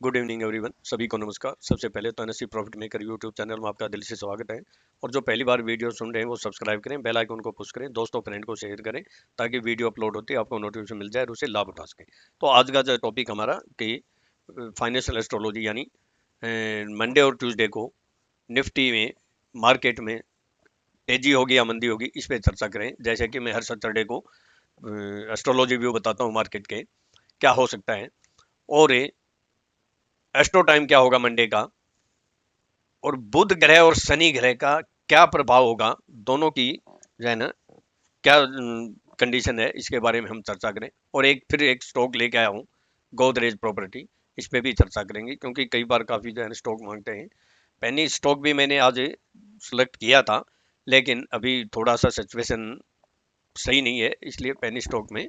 Good evening everyone, सभी को नमस्कार। सबसे पहले तो NSC profit maker YouTube channel में आपका दिल से स्वागत है। और जो पहली बार वीडियो सुन रहे हैं वो सब्सक्राइब करें, बेल आइकन को पुश करें, दोस्तों फ्रेंड को शेयर करें ताकि वीडियो अपलोड होती है आपको नोटिफिकेशन मिल जाए और उसे लाभ उठा सकें। तो आज का जो टॉपिक हमारा कि फाइनेंशियल एस्ट्रोलॉजी यानी मंडे और ट्यूसडे को निफ्टी में मार्केट में तेजी होगी या मंदी होगी, इस पर चर्चा करें। जैसे कि मैं हर सैटरडे को एस्ट्रोलॉजी व्यू बताता हूँ मार्केट के क्या हो सकता है, और एस्ट्रो टाइम क्या होगा मंडे का, और बुध ग्रह और शनि ग्रह का क्या प्रभाव होगा, दोनों की जो है ना क्या कंडीशन है, इसके बारे में हम चर्चा करें। और फिर एक स्टॉक लेके आया हूँ गोदरेज प्रॉपर्टी, इस पे भी चर्चा करेंगे क्योंकि कई बार काफी जो है ना स्टॉक मांगते हैं। पेनी स्टॉक भी मैंने आज सिलेक्ट किया था, लेकिन अभी थोड़ा सा सिचुएशन सही नहीं है, इसलिए पेनी स्टॉक में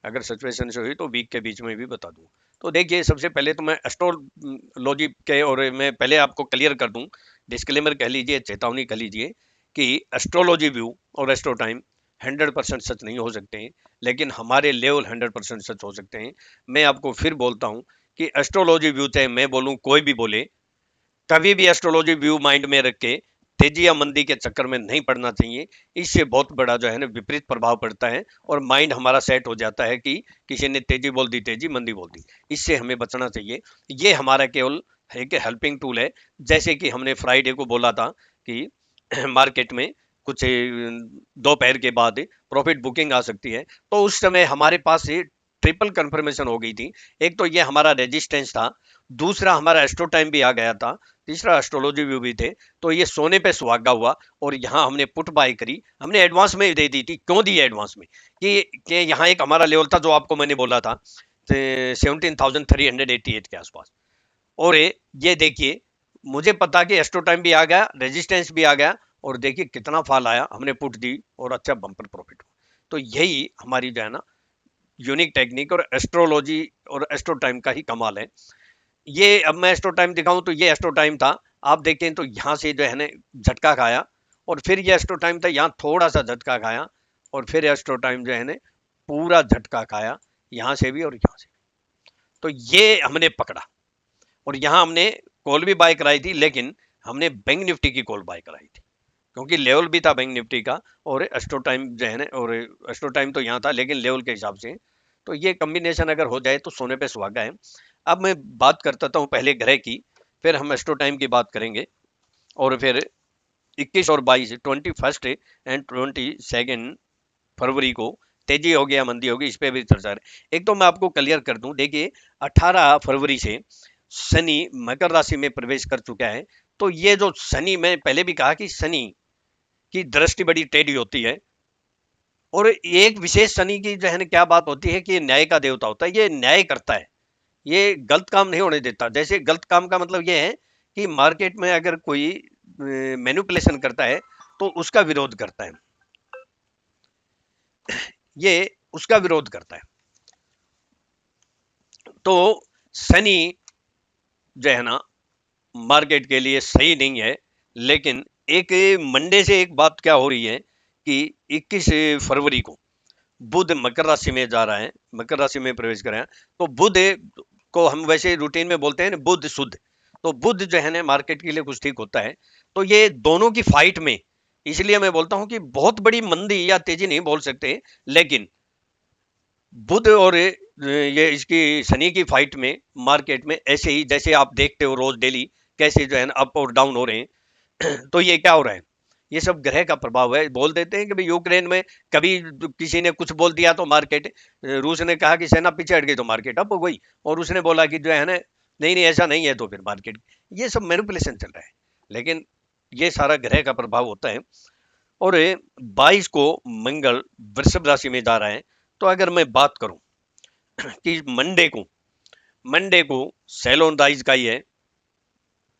अगर सिचुएशन से हुई तो वीक के बीच में भी बता दूं। तो देखिए, सबसे पहले तो मैं एस्ट्रोलॉजी के, और मैं पहले आपको क्लियर कर दूं, डिस्क्लेमर कह लीजिए, चेतावनी कह लीजिए कि एस्ट्रोलॉजी व्यू और एस्ट्रो टाइम 100% सच नहीं हो सकते हैं, लेकिन हमारे लेवल 100% सच हो सकते हैं। मैं आपको फिर बोलता हूं कि एस्ट्रोलॉजी व्यू चाहे मैं बोलूं कोई भी बोले, कभी भी एस्ट्रोलॉजी व्यू माइंड में रख के तेजी या मंदी के चक्कर में नहीं पड़ना चाहिए। इससे बहुत बड़ा जो है ना विपरीत प्रभाव पड़ता है और माइंड हमारा सेट हो जाता है कि किसी ने तेजी बोल दी, तेजी मंदी बोल दी। इससे हमें बचना चाहिए। ये हमारा केवल एक हेल्पिंग टूल है। जैसे कि हमने फ्राइडे को बोला था कि मार्केट में कुछ दोपहर के बाद प्रॉफिट बुकिंग आ सकती है, तो उस समय हमारे पास ट्रिपल कंफर्मेशन हो गई थी। एक तो ये हमारा रेजिस्टेंस था, दूसरा हमारा एस्ट्रो टाइम भी आ गया था, तीसरा एस्ट्रोलॉजी व्यू भी थे। तो ये सोने पे सुहागा हुआ, और यहाँ हमने पुट बाय करी, हमने एडवांस में दे दी थी। क्यों दी एडवांस में? कि यहाँ एक हमारा लेवल था जो आपको मैंने बोला था 17,388 के आसपास। और ये देखिए, मुझे पता कि एस्ट्रो टाइम भी आ गया, रेजिस्टेंस भी आ गया, और देखिए कितना फॉल आया, हमने पुट दी और अच्छा बम्पर प्रॉफिट हुआ। तो यही हमारी जो है ना यूनिक टेक्निक और एस्ट्रोलॉजी और एस्ट्रो टाइम का ही कमाल है। ये अब मैं एस्ट्रो टाइम दिखाऊं तो ये एस्ट्रो टाइम था, आप देखें तो यहाँ से जो है ना झटका खाया, और फिर ये एस्ट्रो टाइम था, यहाँ थोड़ा सा झटका खाया, और फिर एस्ट्रो टाइम जो है ना पूरा झटका खाया, यहाँ से भी और यहाँ से भी। तो ये हमने पकड़ा, और यहाँ हमने कॉल भी बाय कराई थी, लेकिन हमने बैंक निफ्टी की कॉल बाय कराई थी क्योंकि लेवल भी था बैंक निफ्टी का, और एस्ट्रो टाइम जो है ना, और एस्ट्रो टाइम तो यहाँ था लेकिन लेवल के हिसाब से। तो ये कॉम्बिनेशन अगर हो जाए तो सोने पे सुहागा है। अब मैं बात करता हूँ पहले ग्रह की, फिर हम एस्ट्रो टाइम की बात करेंगे, और फिर 21 और 22 21 एंड 22 फरवरी को तेजी होगी या मंदी होगी, इस पे भी चर्चा है। एक तो मैं आपको क्लियर कर दूं, देखिए 18 फरवरी से शनि मकर राशि में प्रवेश कर चुका है। तो ये जो शनि, मैं पहले भी कहा कि शनि की दृष्टि बड़ी टेढ़ी होती है, और एक विशेष शनि की जो है ना क्या बात होती है कि न्याय का देवता होता है, ये न्याय करता है, ये गलत काम नहीं होने देता। जैसे गलत काम का मतलब ये है कि मार्केट में अगर कोई मैनिपुलेशन करता है तो उसका विरोध करता है, ये उसका विरोध करता है। तो शनि जो है ना मार्केट के लिए सही नहीं है। लेकिन एक मंडे से एक बात क्या हो रही है कि 21 फरवरी को बुध मकर राशि में जा रहा है, मकर राशि में प्रवेश कर रहा है। तो बुध को हम वैसे रूटीन में बोलते हैं बुध शुद्ध, तो बुध जो है ना मार्केट के लिए कुछ ठीक होता है। तो ये दोनों की फाइट में, इसलिए मैं बोलता हूं कि बहुत बड़ी मंदी या तेजी नहीं बोल सकते, लेकिन बुध और ये इसकी शनि की फाइट में मार्केट में ऐसे ही जैसे आप देखते हो रोज डेली कैसे जो है ना अप और डाउन हो रहे हैं। तो ये क्या हो रहा है, ये सब ग्रह का प्रभाव है। बोल देते हैं कि भाई यूक्रेन में कभी किसी ने कुछ बोल दिया तो मार्केट, रूस ने कहा कि सेना पीछे हट गई तो मार्केट अप हो गई, और उसने बोला कि जो है ना नहीं नहीं ऐसा नहीं है तो फिर मार्केट, ये सब मैनिपुलेशन चल रहा है। लेकिन ये सारा ग्रह का प्रभाव होता है। और 22 को मंगल वृषभ राशि में जा रहा है। तो अगर मैं बात करूं कि मंडे को सेल ऑन राइज का ही है,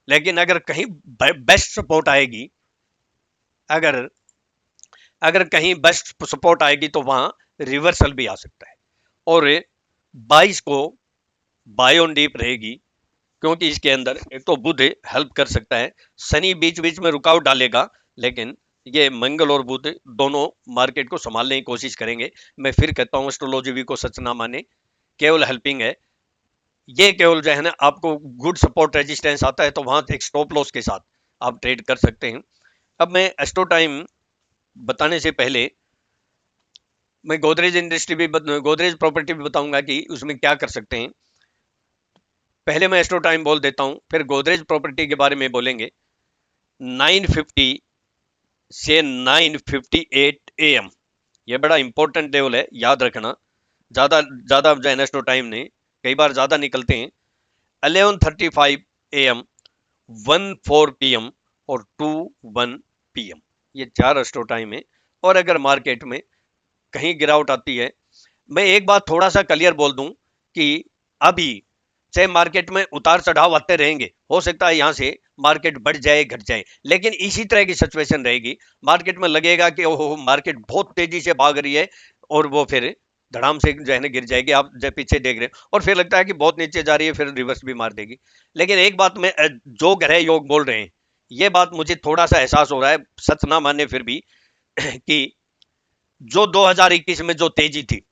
लेकिन अगर कहीं बेस्ट सपोर्ट आएगी, अगर अगर कहीं बेस्ट सपोर्ट आएगी तो वहां रिवर्सल भी आ सकता है। और 22 को बाय ऑन डीप रहेगी, क्योंकि इसके अंदर एक तो बुध हेल्प कर सकता है, शनि बीच बीच में रुकावट डालेगा, लेकिन ये मंगल और बुध दोनों मार्केट को संभालने की कोशिश करेंगे। मैं फिर कहता हूं एस्ट्रोलॉजी भी को सच ना माने, केवल हेल्पिंग है। ये केवल जो है ना आपको गुड सपोर्ट रेजिस्टेंस आता है तो वहां एक स्टॉप लॉस के साथ आप ट्रेड कर सकते हैं। अब मैं एस्ट्रो टाइम बताने से पहले मैं गोदरेज प्रॉपर्टी भी बताऊंगा कि उसमें क्या कर सकते हैं। पहले मैं एस्ट्रो टाइम बोल देता हूं, फिर गोदरेज प्रॉपर्टी के बारे में बोलेंगे। 950 से 958 AM, ये बड़ा इंपॉर्टेंट लेवल है, याद रखना। ज्यादा ज्यादा जो है एस्ट्रो टाइम नहीं, कई बार ज्यादा निकलते हैं। 11:35 AM, 1:04 PM और 2:1 PM, ये 4 एस्ट्रो टाइम है। और अगर मार्केट में कहीं गिरावट आती है, मैं एक बात थोड़ा सा क्लियर बोल दूं कि अभी चाहे मार्केट में उतार चढ़ाव आते रहेंगे, हो सकता है यहां से मार्केट बढ़ जाए घट जाए, लेकिन इसी तरह की सिचुएशन रहेगी। मार्केट में लगेगा कि ओहो मार्केट बहुत तेजी से भाग रही है, और वो फिर धड़ाम से जो है ना गिर जाएगी, आप जब पीछे देख रहे हैं, और फिर लगता है कि बहुत नीचे जा रही है, फिर रिवर्स भी मार देगी। लेकिन एक बात में जो ग्रह योग बोल रहे हैं, ये बात मुझे थोड़ा सा एहसास हो रहा है, सच ना माने फिर भी कि जो 2021 में जो तेजी थी,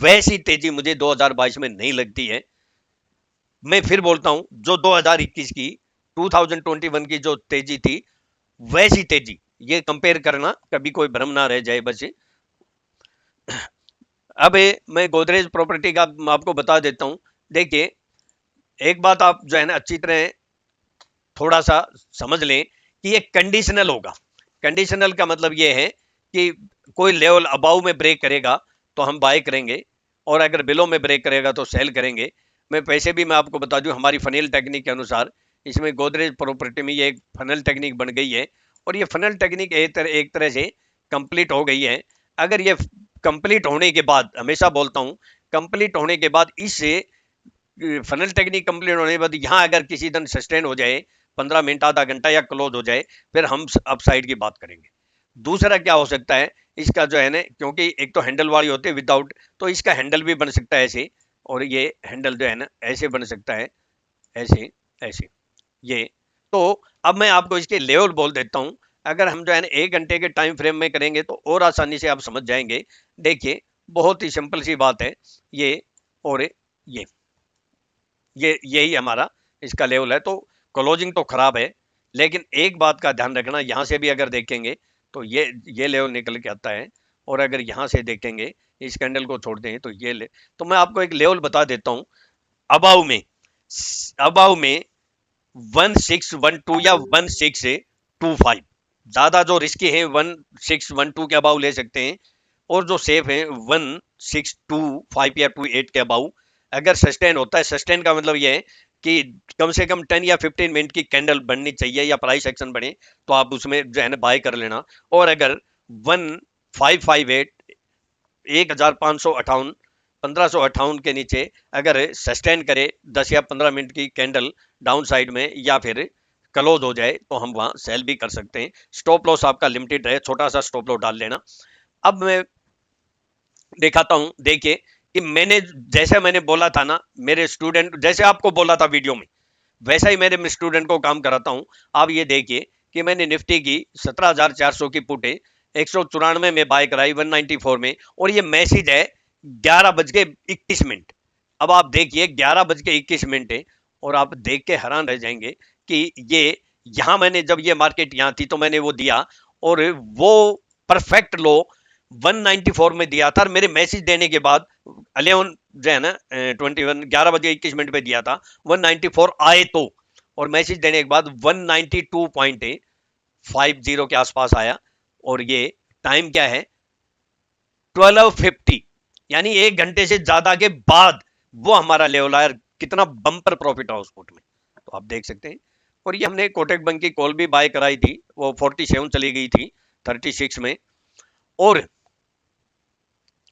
वैसी तेजी मुझे 2022 में नहीं लगती है। मैं फिर बोलता हूं, जो 2021 की 2021 की जो तेजी थी, वैसी तेजी ये कंपेयर करना कभी कोई भ्रम ना रह जाए बस। अब मैं गोदरेज प्रॉपर्टी का आपको बता देता हूं। देखिए, एक बात आप जो है ना अच्छी तरह थोड़ा सा समझ लें कि ये कंडीशनल होगा। कंडीशनल का मतलब ये है कि कोई लेवल अबाउ में ब्रेक करेगा तो हम बाय करेंगे, और अगर बिलो में ब्रेक करेगा तो सेल करेंगे। मैं पैसे भी मैं आपको बता दूं, हमारी फनेल टेक्निक के अनुसार इसमें गोदरेज प्रॉपर्टी में ये एक फनल टेक्निक बन गई है, और ये फनल टेक्निक एक तरह से कंप्लीट हो गई है। अगर ये कंप्लीट होने के बाद, हमेशा बोलता हूं, कंप्लीट होने के बाद इससे फनल टेक्निक कंप्लीट होने के बाद यहाँ अगर किसी दिन सस्टेन हो जाए 15 मिनट आधा घंटा या क्लोज हो जाए, फिर हम अपसाइड की बात करेंगे। दूसरा क्या हो सकता है इसका जो है ना, क्योंकि एक तो हैंडल वाली होती है विदाउट, तो इसका हैंडल भी बन सकता है ऐसे, और ये हैंडल जो है ना ऐसे बन सकता है, ऐसे ऐसे ये। तो अब मैं आपको इसके लेवल बोल देता हूं। अगर हम जो है ना 1 घंटे के टाइम फ्रेम में करेंगे तो और आसानी से आप समझ जाएंगे। देखिए, बहुत ही सिंपल सी बात है, ये और ये यही हमारा इसका लेवल है। तो क्लोजिंग तो खराब है, लेकिन एक बात का ध्यान रखना, यहां से भी अगर देखेंगे तो ये लेवल निकल के आता है, और अगर यहां से देखेंगे इस कैंडल को छोड़ते हैं तो ये ले। तो मैं आपको एक लेवल बता देता हूं। अबाउ में अबाउ में 1612 या 1625, ज्यादा जो रिस्की है 1612 के अबाउ ले सकते हैं, और जो सेफ है 1625 या 28 के अबाउ। अगर सस्टेन होता है, सस्टेन का मतलब ये है कि कम से कम 10 या 15 मिनट की कैंडल बननी चाहिए या प्राइस एक्शन बने, तो आप उसमें जो है ना बाय कर लेना। और अगर 1558, 1558, 1558 के नीचे अगर सस्टेन करे 10 या 15 मिनट की कैंडल डाउन साइड में, या फिर क्लोज हो जाए, तो हम वहां सेल भी कर सकते हैं। स्टॉप लॉस आपका लिमिटेड है, छोटा सा स्टॉप लॉस डाल लेना। अब मैं दिखाता हूं। देखिए कि मैंने बोला था ना, मेरे स्टूडेंट जैसे आपको बोला था वीडियो में, वैसा ही मेरे स्टूडेंट को काम कराता हूं। आप ये देखिए कि मैंने निफ्टी की 17,400 की पुटे 194 में बाय कराई 194 में, और ये मैसेज है 11:21। अब आप देखिए 11:21 है, और आप देख के हैरान रह जाएंगे कि ये यहां मैंने जब ये मार्केट यहां थी तो मैंने वो दिया, और वो परफेक्ट लो 194 में दिया था। मेरे मैसेज देने के बाद 11 जो है ना 11:21 पे दिया था, 194 आए तो, और मैसेज देने के बाद 192.50 के आसपास आया, और ये टाइम क्या है 12:50, यानी 1 घंटे से ज्यादा के बाद वो हमारा लेवल आया। कितना बम्पर प्रॉफिट है उस पुट में, तो आप देख सकते हैं। और ये हमने कोटक बैंक की कॉल भी बाय कराई थी, वो 47 चली गई थी 36 में। और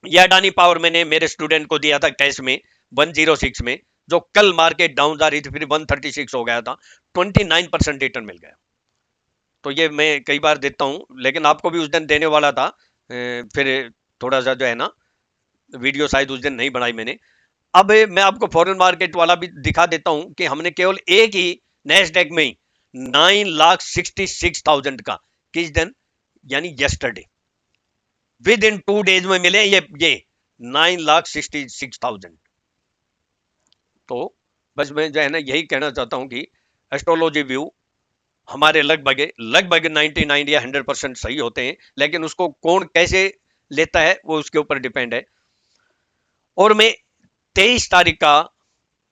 ये अडानी पावर मैंने मेरे स्टूडेंट को दिया था कैश में 106 में, जो कल मार्केट डाउन जा रही थी, फिर 136 हो गया था, 29% रिटर्न मिल गया। तो ये मैं कई बार देता हूं, लेकिन आपको भी उस दिन देने वाला था, फिर थोड़ा सा जो है ना वीडियो शायद उस दिन नहीं बनाई मैंने। अब मैं आपको फॉरेन मार्केट वाला भी दिखा देता हूं कि हमने केवल एक ही नेस्डेक में ही 9,66,000 का, किस दिन, यानी यस्टरडे, विद इन 2 डेज में मिले ये 9,66,000। तो बस मैं जो है ना यही कहना चाहता हूँ कि एस्ट्रोलॉजी व्यू हमारे लगभग 99 या 100% सही होते हैं, लेकिन उसको कौन कैसे लेता है वो उसके ऊपर डिपेंड है। और मैं 23 तारीख का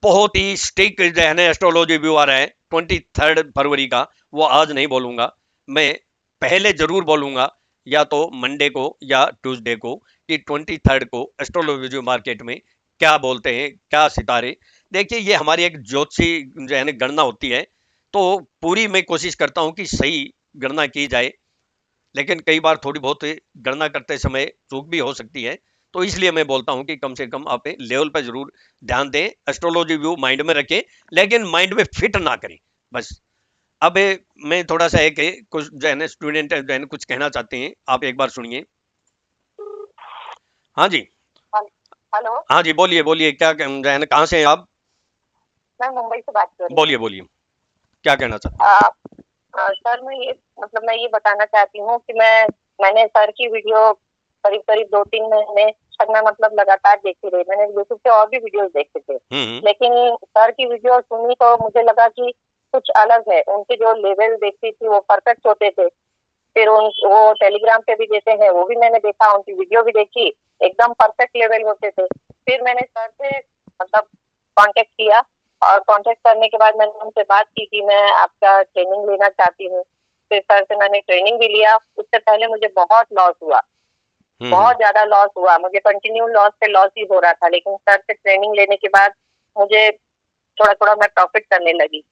बहुत ही स्टिक जो है ना एस्ट्रोलॉजी व्यू आ रहा है 23 फरवरी का, वो आज नहीं बोलूंगा, मैं पहले जरूर बोलूंगा, या तो मंडे को या ट्यूसडे को, कि 23 को एस्ट्रोलॉजी मार्केट में क्या बोलते हैं, क्या सितारे। देखिए ये हमारी एक ज्योतिषी जो है ना गणना होती है, तो पूरी मैं कोशिश करता हूं कि सही गणना की जाए, लेकिन कई बार थोड़ी बहुत गणना करते समय चूक भी हो सकती है। तो इसलिए मैं बोलता हूं कि कम से कम आप लेवल पर जरूर ध्यान दें, एस्ट्रोलॉजी व्यू माइंड में रखें, लेकिन माइंड में फिट ना करें बस। अब मैं थोड़ा सा एक कुछ जो है ना स्टूडेंट जो है ना कुछ कहना चाहते हैं, आप एक बार सुनिए। हाँ जी। हेलो। हाँ जी, बोलिए बोलिए, क्या जो है ना, कहाँ से हैं आप? मैं मुंबई से बात कर रही बोलिए हूँ। बोलिए, क्या कहना चाहते हैं? सर मैं ये बताना चाहती हूँ कि मैंने सर की वीडियो करीब करीब 2-3 महीने तक मैं लगातार देखती रही। मैंने यूट्यूब पे और भी वीडियोस देखे थे, लेकिन सर की वीडियो सुनी तो मुझे लगा कि कुछ अलग है। उनके जो लेवल देखती थी वो परफेक्ट होते थे। फिर वो टेलीग्राम पे भी देते हैं, वो भी मैंने देखा, उनकी वीडियो भी देखी, एकदम परफेक्ट लेवल होते थे। फिर मैंने सर से कांटेक्ट किया, और कांटेक्ट करने के बाद मैंने उनसे बात की कि मैं आपका ट्रेनिंग लेना चाहती हूँ। फिर सर से मैंने ट्रेनिंग भी लिया। उससे पहले मुझे बहुत लॉस हुआ, बहुत ज्यादा लॉस हुआ। मुझे कंटिन्यू लॉस पे लॉस ही हो रहा था, लेकिन सर से ट्रेनिंग लेने के बाद मुझे थोड़ा थोड़ा मैं प्रॉफिट करने लगी।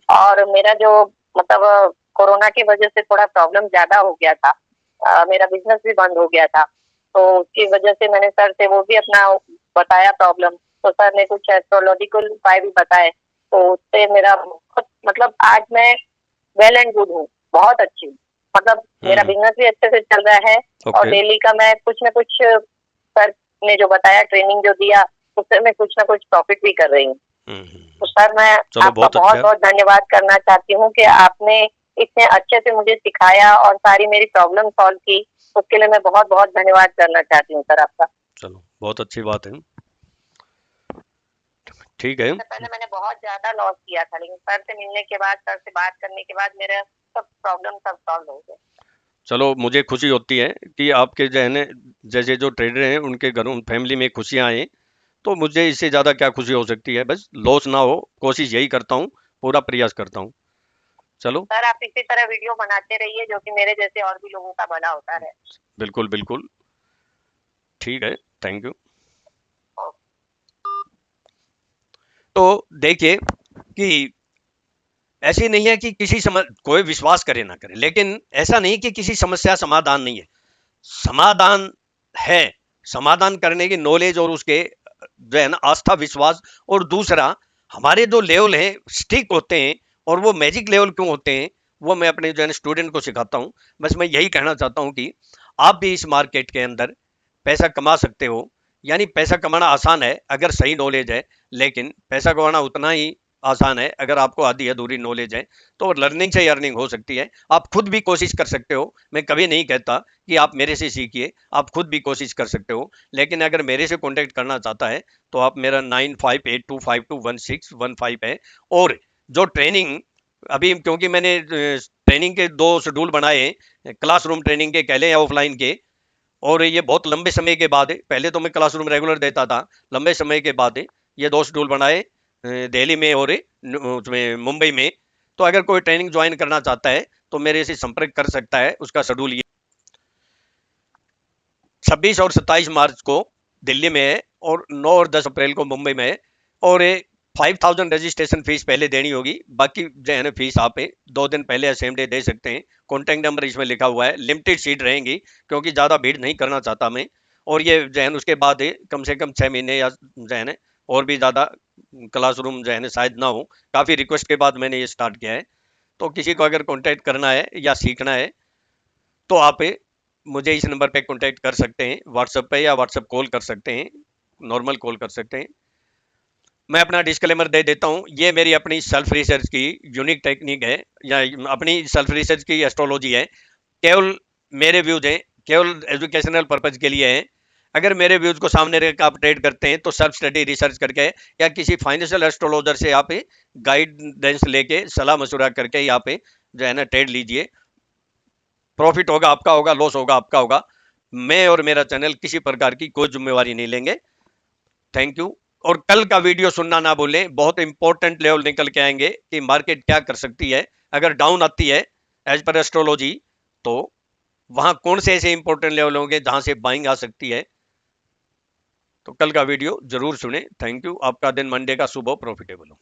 और मेरा जो कोरोना की वजह से थोड़ा प्रॉब्लम ज्यादा हो गया था, मेरा बिजनेस भी बंद हो गया था। तो उसकी वजह से मैंने सर से वो भी अपना बताया प्रॉब्लम, तो सर ने कुछ एस्ट्रोलॉजिकल उपाय भी बताए। तो उससे मेरा बहुत आज मैं वेल एंड गुड हूँ, बहुत अच्छी हूँ। मेरा बिजनेस भी अच्छे से चल रहा है, और डेली का मैं कुछ न कुछ सर ने जो बताया, ट्रेनिंग जो दिया, उससे मैं कुछ न कुछ प्रॉफिट भी कर रही हूँ। तो सर मैं आपका बहुत बहुत धन्यवाद करना चाहती हूँ कि आपने इतने अच्छे से मुझे सिखाया और सारी मेरी प्रॉब्लम सॉल्व की। उसके लिए मैं बहुत बहुत धन्यवाद करना चाहती हूँ सर आपका। चलो, बहुत अच्छी बात है, ठीक है। पहले मैंने बहुत ज्यादा लॉस किया था, लेकिन सर से मिलने के बाद, सर से बात करने के बाद मेरा सब प्रॉब्लम सब सॉल्व हो गए। चलो, मुझे खुशी होती है कि आपके जो है ना जैसे जो ट्रेडर हैं उनके घरों फैमिली में खुशियां आए, तो मुझे इससे ज़्यादा क्या खुशी हो सकती है। बस लॉस ना हो, कोशिश यही करता हूँ, पूरा प्रयास करता हूँ। चलो सर, आप इसी तरह वीडियो बनाते रहिए, जो कि मेरे जैसे और भी लोगों का भला होता है। बिल्कुल बिल्कुल, ठीक है, थैंक यू। तो देखिए कि ऐसी नहीं है कि कोई विश्वास करे ना करे, लेकिन ऐसा नहीं कि किसी समस्या समाधान नहीं है, समाधान है। समाधान करने की नॉलेज और उसके जो है ना आस्था विश्वास, और दूसरा हमारे जो लेवल हैं स्टिक होते हैं, और वो मैजिक लेवल क्यों होते हैं वो मैं अपने जो है ना स्टूडेंट को सिखाता हूँ। बस मैं यही कहना चाहता हूँ कि आप भी इस मार्केट के अंदर पैसा कमा सकते हो। यानी पैसा कमाना आसान है अगर सही नॉलेज है, लेकिन पैसा कमाना उतना ही आसान है अगर आपको आधी अधूरी नॉलेज है। तो लर्निंग से अर्निंग हो सकती है, आप खुद भी कोशिश कर सकते हो। मैं कभी नहीं कहता कि आप मेरे से सीखिए, आप खुद भी कोशिश कर सकते हो। लेकिन अगर मेरे से कांटेक्ट करना चाहता है तो आप मेरा 9582521615 है। और जो ट्रेनिंग अभी, क्योंकि मैंने ट्रेनिंग के 2 शेड्यूल बनाए, क्लासरूम ट्रेनिंग के कह लें या ऑफलाइन के, और ये बहुत लंबे समय के बाद है। पहले तो मैं क्लासरूम रेगुलर देता था, लंबे समय के बाद ये 2 शेड्यूल बनाए, दिल्ली में और उसमें मुंबई में। तो अगर कोई ट्रेनिंग ज्वाइन करना चाहता है तो मेरे से संपर्क कर सकता है। उसका शेड्यूल ये 26 और 27 मार्च को दिल्ली में है, और 9 और 10 अप्रैल को मुंबई में है। और 5000 रजिस्ट्रेशन फीस पहले देनी होगी, बाकी जो है ना फीस आप 2 दिन पहले या सेम डे दे सकते हैं। कॉन्टैक्ट नंबर इसमें लिखा हुआ है। लिमिटेड सीट रहेंगी, क्योंकि ज़्यादा भीड़ नहीं करना चाहता मैं। और ये जो है उसके बाद कम से कम 6 महीने या जो है ना और भी ज़्यादा क्लासरूम जो है ना शायद ना हो। काफ़ी रिक्वेस्ट के बाद मैंने ये स्टार्ट किया है। तो किसी को अगर कॉन्टैक्ट करना है या सीखना है तो आप मुझे इस नंबर पे कांटेक्ट कर सकते हैं, व्हाट्सएप पे या व्हाट्सएप कॉल कर सकते हैं, नॉर्मल कॉल कर सकते हैं। मैं अपना डिस्क्लेमर दे देता हूँ, ये मेरी अपनी सेल्फ रिसर्च की यूनिक टेक्निक है, या अपनी सेल्फ रिसर्च की एस्ट्रोलॉजी है। केवल मेरे व्यूज हैं, केवल एजुकेशनल पर्पज के लिए हैं। अगर मेरे व्यूज को सामने रख आप ट्रेड करते हैं तो सेल्फ स्टडी रिसर्च करके या किसी फाइनेंशियल एस्ट्रोलॉजर से आप गाइडेंस लेके सलाह मशुरा करके यहाँ पे जो है ना ट्रेड लीजिए। प्रॉफिट होगा आपका होगा, लॉस होगा आपका होगा। मैं और मेरा चैनल किसी प्रकार की कोई जिम्मेवारी नहीं लेंगे। Thank you. और कल का वीडियो सुनना ना भूलें, बहुत इंपॉर्टेंट लेवल निकल के आएंगे कि मार्केट क्या कर सकती है अगर डाउन आती है एज पर एस्ट्रोलॉजी, तो वहां कौन से ऐसे इंपॉर्टेंट लेवल होंगे जहां से बाइंग आ सकती है। तो कल का वीडियो जरूर सुने। Thank you. आपका दिन मंडे का सुबह प्रॉफिटेबल हो।